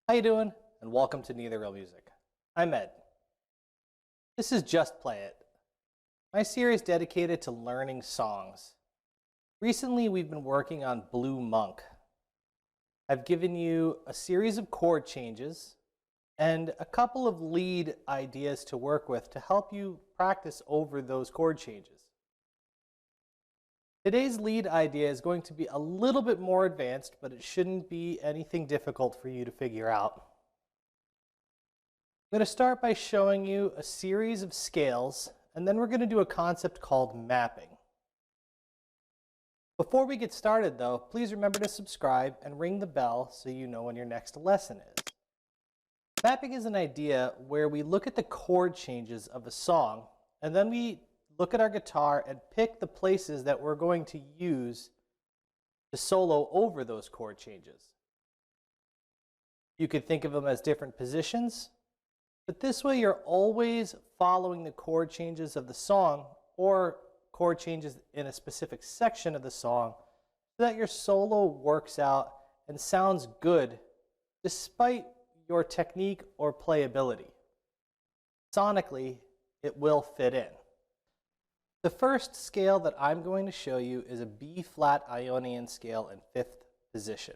How you doing? And welcome to Neither Real Music. I'm Ed. This is Just Play It, my series dedicated to learning songs. Recently we've been working on Blue Monk. I've given you a series of chord changes and a couple of lead ideas to work with to help you practice over those chord changes. Today's lead idea is going to be a little bit more advanced, but it shouldn't be anything difficult for you to figure out. I'm going to start by showing you a series of scales, and then we're going to do a concept called mapping. Before we get started though, please remember to subscribe and ring the bell so you know when your next lesson is. Mapping is an idea where we look at the chord changes of a song, and then we look at our guitar and pick the places that we're going to use to solo over those chord changes. You could think of them as different positions, but this way you're always following the chord changes of the song or chord changes in a specific section of the song so that your solo works out and sounds good despite your technique or playability. Sonically, it will fit in. The first scale that I'm going to show you is a B-flat Ionian scale in 5th position.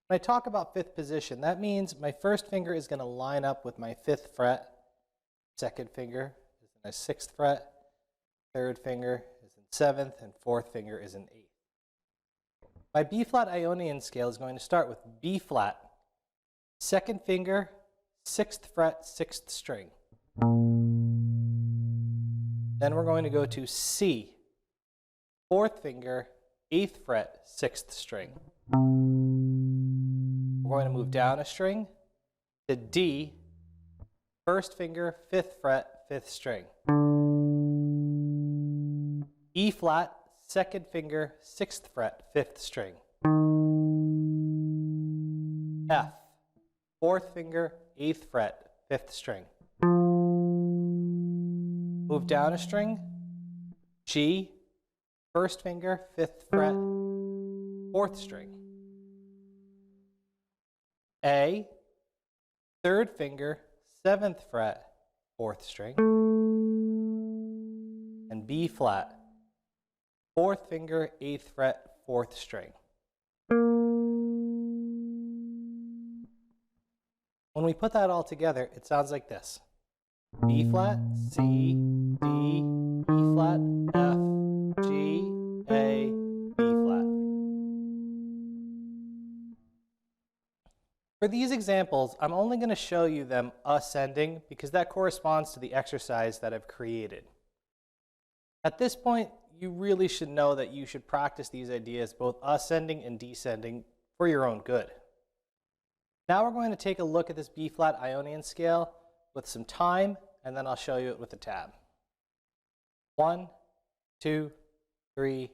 When I talk about 5th position, that means my first finger is going to line up with my 5th fret, second finger is in a 6th fret, third finger is in 7th, and fourth finger is in 8th. My B-flat Ionian scale is going to start with B-flat, second finger, 6th fret, 6th string. Then we're going to go to C, 4th finger, 8th fret, 6th string. We're going to move down a string to D, 1st finger, 5th fret, 5th string. E flat, 2nd finger, 6th fret, 5th string. F, 4th finger, 8th fret, 5th string. Move down a string, G, 1st finger, 5th fret, 4th string. A, 3rd finger, 7th fret, 4th string. And B flat, 4th finger, 8th fret, 4th string. When we put that all together, it sounds like this. B flat, C, D, E flat, F, G, A, B flat. For these examples, I'm only going to show you them ascending because that corresponds to the exercise that I've created. At this point, you really should know that you should practice these ideas both ascending and descending for your own good. Now we're going to take a look at this B-flat Ionian scale with some time, and then I'll show you it with a tab. 1, 2, 3,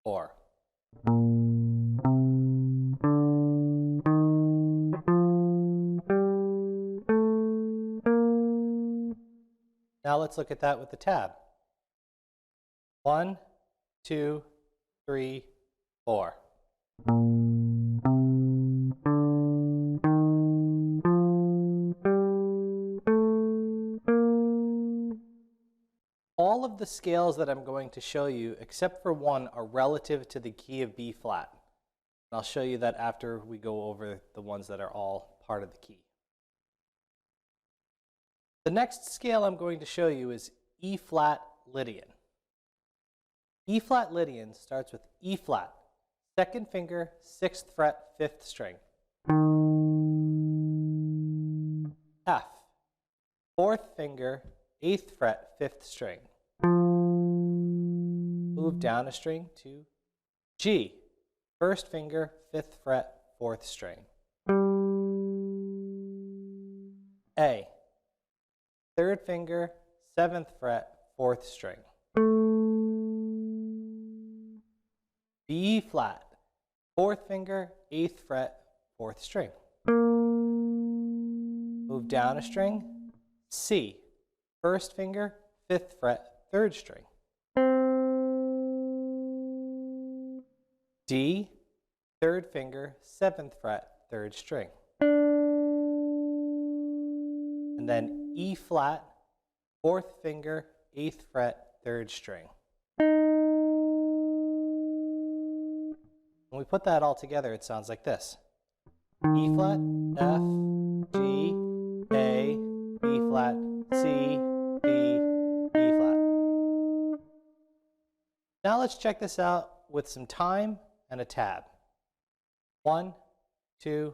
4. Now let's look at that with the tab. 1, 2, 3, 4. All of the scales that I'm going to show you, except for one, are relative to the key of B flat. And I'll show you that after we go over the ones that are all part of the key. The next scale I'm going to show you is E flat Lydian. E flat Lydian starts with E flat, 2nd finger, 6th fret, 5th string. F, 4th finger, 8th fret, 5th string. Move down a string to G, 1st finger, 5th fret, 4th string. A, 3rd finger, 7th fret, 4th string. B flat, 4th finger, 8th fret, 4th string. Move down a string, C, 1st finger, 5th fret, 3rd string. D, 3rd finger, 7th fret, 3rd string. and then E flat, 4th finger, 8th fret, 3rd string. When we put that all together, it sounds like this. E flat, F, G, A, B flat, C, D, B flat. Now let's check this out with some time and a tab. 1, 2,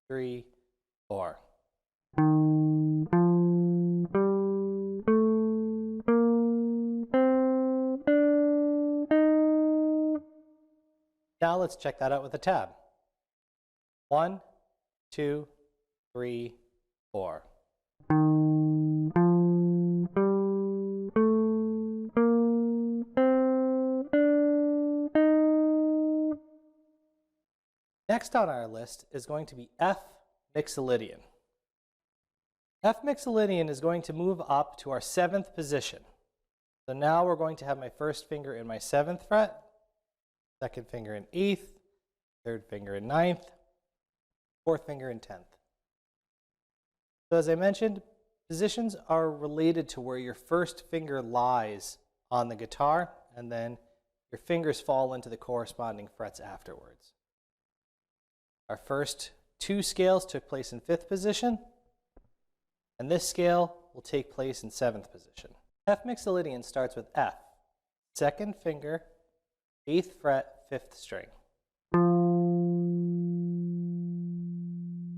3, 4. Now let's check that out with a tab. 1, 2, 3, 4. Next on our list is going to be F Mixolydian. F Mixolydian is going to move up to our 7th position. So now we're going to have my 1st finger in my 7th fret, 2nd finger in 8th, 3rd finger in 9th, 4th finger in 10th. So as I mentioned, positions are related to where your 1st finger lies on the guitar, and then your fingers fall into the corresponding frets afterwards. Our first 2 scales took place in 5th position, and this scale will take place in 7th position. F Mixolydian starts with F, 2nd finger, 8th fret, 5th string.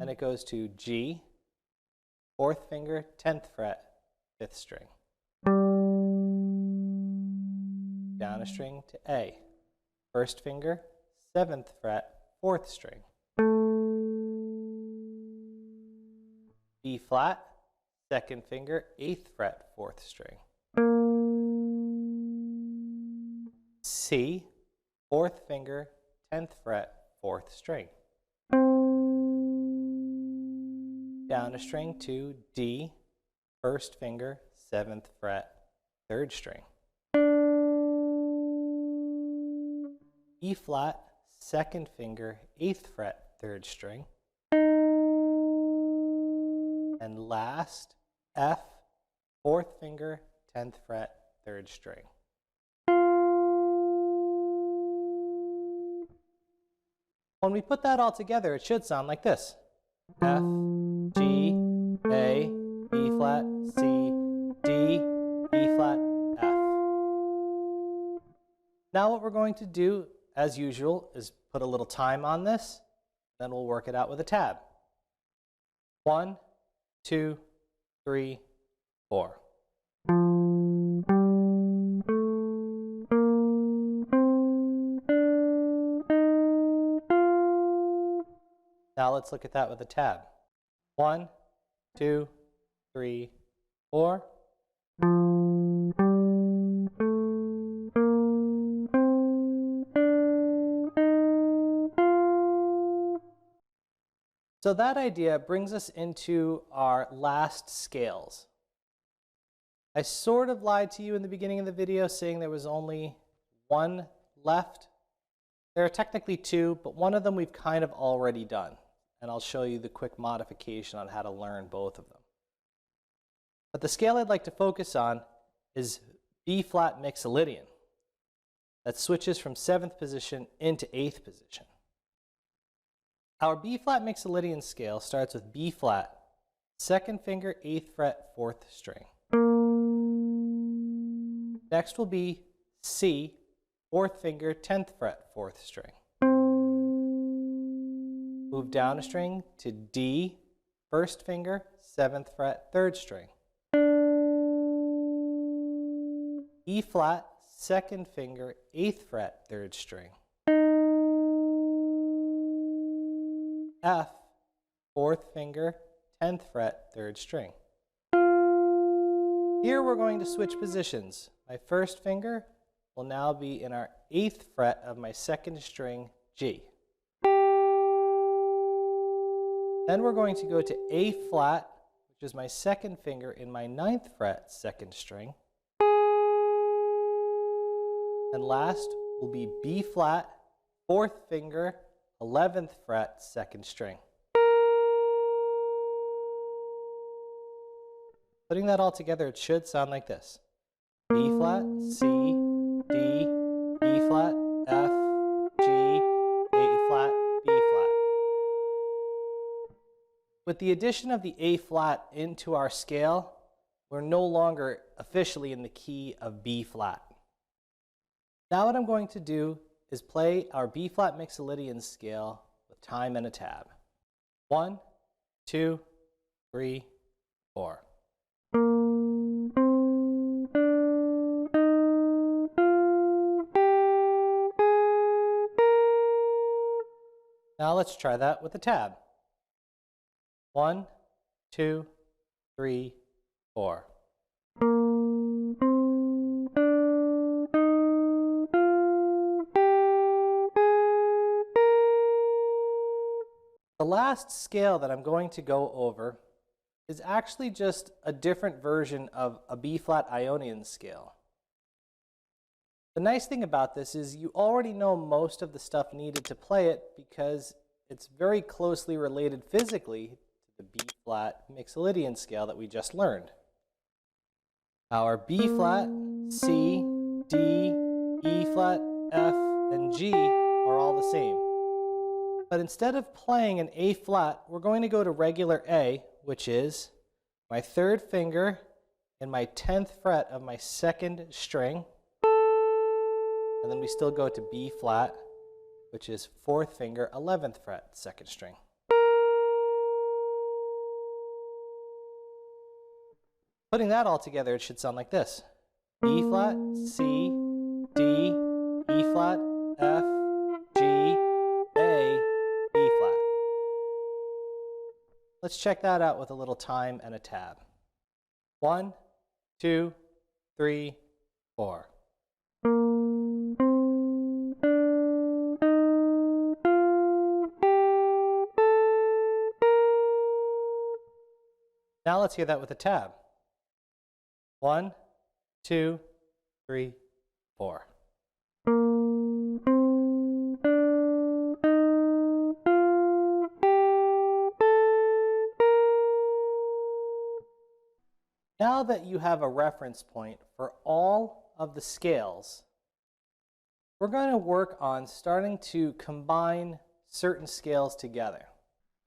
And it goes to G, 4th finger, 10th fret, 5th string. Down a string to A, 1st finger, 7th fret, 4th string. B flat, 2nd finger, 8th fret, 4th string. C, 4th finger, 10th fret, 4th string. Down a string to D, 1st finger, 7th fret, 3rd string. E flat, 2nd finger, 8th fret, 3rd string. And last, F, 4th finger, 10th fret, 3rd string. When we put that all together, it should sound like this. F, G, A, B flat, C, D, E flat, F. Now what we're going to do, as usual, is put a little time on this, then we'll work it out with a tab. 1, 2, 3, 4. Now let's look at that with a tab. 1, 2, 3, 4. So that idea brings us into our last scales. I sort of lied to you in the beginning of the video saying there was only 1 left. There are technically 2, but one of them we've kind of already done. And I'll show you the quick modification on how to learn both of them. But the scale I'd like to focus on is B flat Mixolydian. That switches from 7th position into 8th position. Our B flat Mixolydian scale starts with B flat, 2nd finger, 8th fret, 4th string. Next will be C, 4th finger, 10th fret, 4th string. Move down a string to D, 1st finger, 7th fret, 3rd string. E flat, 2nd finger, 8th fret, 3rd string. F, 4th finger, 10th fret, 3rd string. Here we're going to switch positions. My 1st finger will now be in our 8th fret of my 2nd string, G. Then we're going to go to A flat, which is my 2nd finger in my 9th fret, 2nd string. And last will be B flat, 4th finger, 11th fret, 2nd string. Putting that all together, it should sound like this. B flat, C, D, E flat, F, G, A flat, B flat. With the addition of the A flat into our scale, we're no longer officially in the key of B flat. Now what I'm going to do is play our B flat Mixolydian scale with time and a tab. 1, 2, 3, 4. Now let's try that with a tab. 1, 2, 3, 4. The last scale that I'm going to go over is actually just a different version of a B-flat Ionian scale. The nice thing about this is you already know most of the stuff needed to play it because it's very closely related physically to the B-flat Mixolydian scale that we just learned. Our B-flat, C, D, E-flat, F, and G are all the same. But instead of playing an A-flat, we're going to go to regular A, which is my third finger and my 10th fret of my second string. And then we still go to B-flat, which is fourth finger, 11th fret, second string. Putting that all together, it should sound like this. B-flat, C, D, E-flat, F, G, A, B-flat. Let's check that out with a little time and a tab. 1, 2, 3, 4. Now let's hear that with a tab. 1, 2, 3, 4. Now that you have a reference point for all of the scales, we're going to work on starting to combine certain scales together.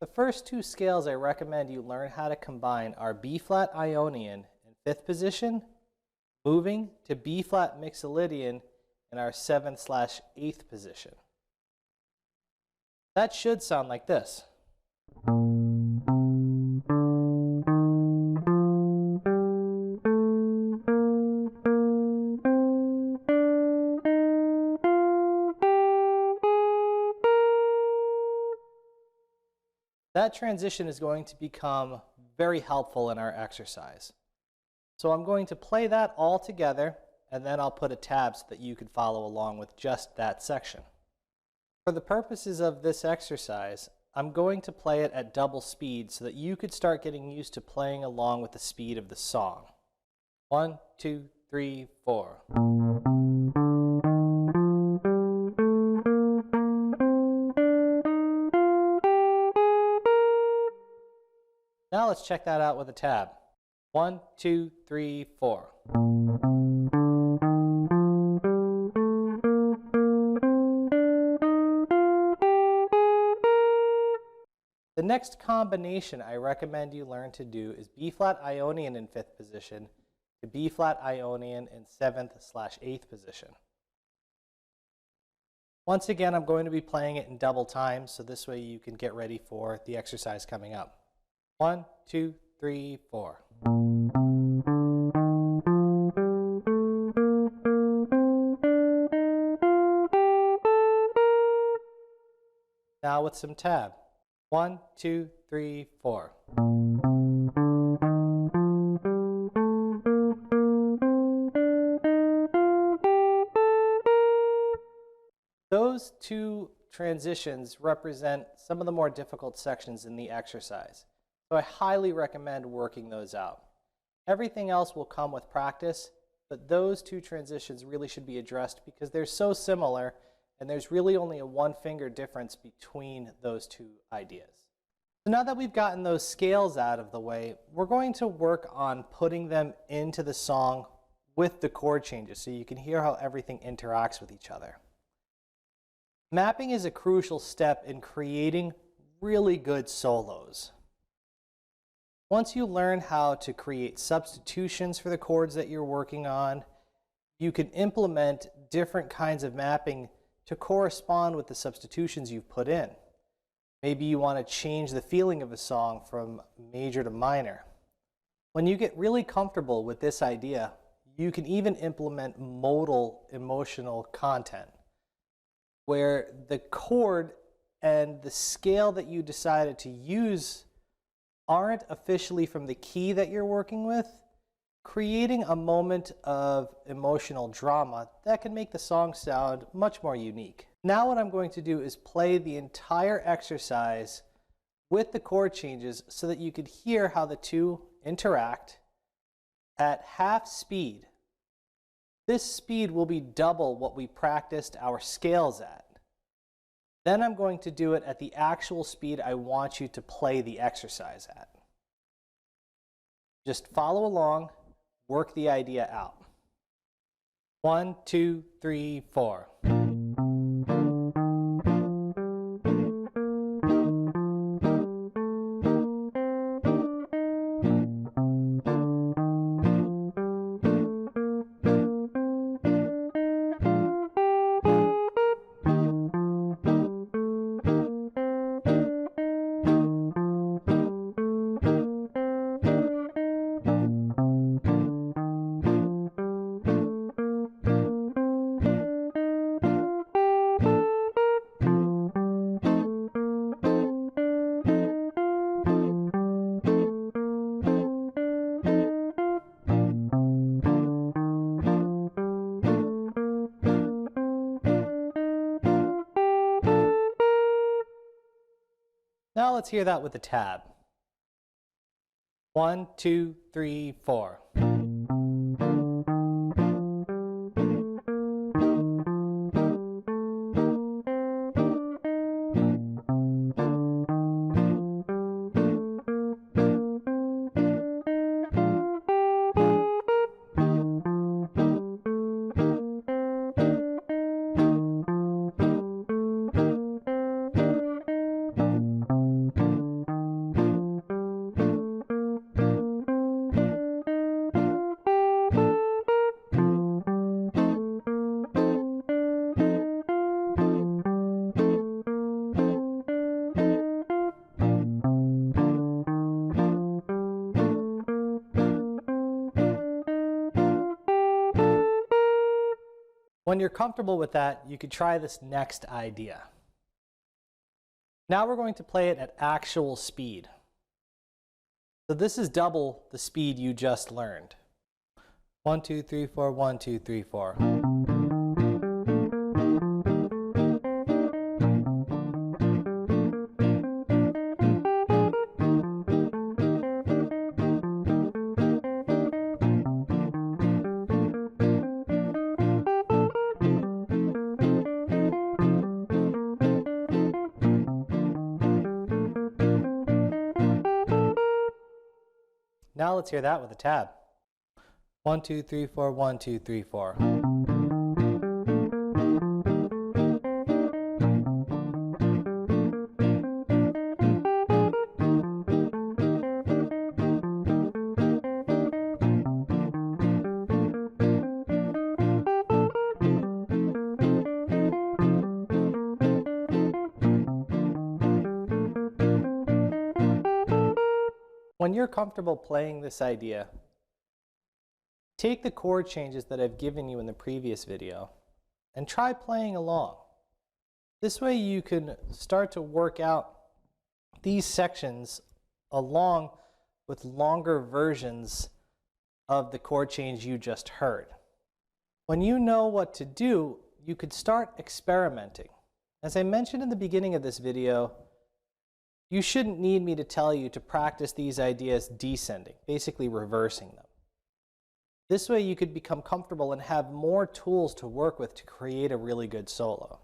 The first two scales I recommend you learn how to combine are B-flat Ionian in 5th position, moving to B-flat Mixolydian in our 7th/8th position. That should sound like this. That transition is going to become very helpful in our exercise. So I'm going to play that all together, and then I'll put a tab so that you can follow along with just that section. For the purposes of this exercise, I'm going to play it at double speed so that you could start getting used to playing along with the speed of the song. 1, 2, 3, 4. Now let's check that out with a tab. 1, 2, 3, 4. The next combination I recommend you learn to do is B-flat Ionian in 5th position to B-flat Ionian in 7th/8th position. Once again, I'm going to be playing it in double time, so this way you can get ready for the exercise coming up. 1, 2, 3, 4. Now with some tab. 1, 2, 3, 4. Those two transitions represent some of the more difficult sections in the exercise. So I highly recommend working those out. Everything else will come with practice, but those two transitions really should be addressed because they're so similar and there's really only a 1 finger difference between those two ideas. So now that we've gotten those scales out of the way, we're going to work on putting them into the song with the chord changes so you can hear how everything interacts with each other. Mapping is a crucial step in creating really good solos. Once you learn how to create substitutions for the chords that you're working on, you can implement different kinds of mapping to correspond with the substitutions you've put in. Maybe you want to change the feeling of a song from major to minor. When you get really comfortable with this idea, you can even implement modal emotional content, where the chord and the scale that you decided to use aren't officially from the key that you're working with, creating a moment of emotional drama that can make the song sound much more unique. Now what I'm going to do is play the entire exercise with the chord changes so that you could hear how the two interact at half speed. This speed will be double what we practiced our scales at. Then I'm going to do it at the actual speed I want you to play the exercise at. Just follow along, work the idea out. 1, 2, 3, 4. Now let's hear that with a tab. 1, 2, 3, 4. When you're comfortable with that, you could try this next idea. Now we're going to play it at actual speed. So this is double the speed you just learned. 1, 2, 3, 4, 1, 2, 3, 4. Now let's hear that with a tab. 1, 2, 3, 4, 1, 2, 3, 4. When you're comfortable playing this idea, take the chord changes that I've given you in the previous video and try playing along. This way you can start to work out these sections along with longer versions of the chord change you just heard. When you know what to do, you could start experimenting. As I mentioned in the beginning of this video, you shouldn't need me to tell you to practice these ideas descending, basically reversing them. This way you could become comfortable and have more tools to work with to create a really good solo.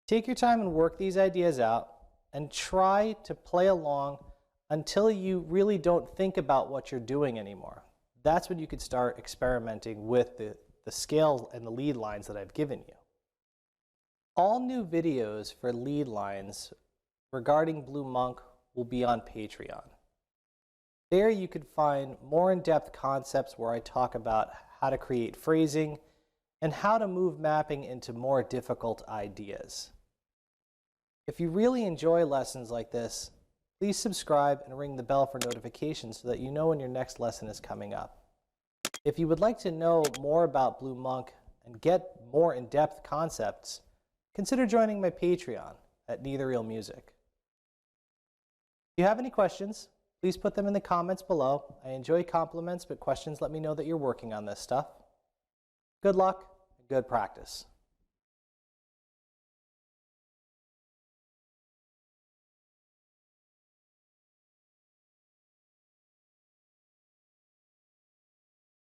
Take your time and work these ideas out, and try to play along until you really don't think about what you're doing anymore. That's when you could start experimenting with the scale and the lead lines that I've given you. All new videos for lead lines regarding Blue Monk will be on Patreon. There you could find more in-depth concepts where I talk about how to create phrasing and how to move mapping into more difficult ideas. If you really enjoy lessons like this, please subscribe and ring the bell for notifications so that you know when your next lesson is coming up. If you would like to know more about Blue Monk and get more in-depth concepts, consider joining my Patreon at Neither Real Music. If you have any questions, please put them in the comments below. I enjoy compliments, but questions let me know that you're working on this stuff. Good luck and good practice.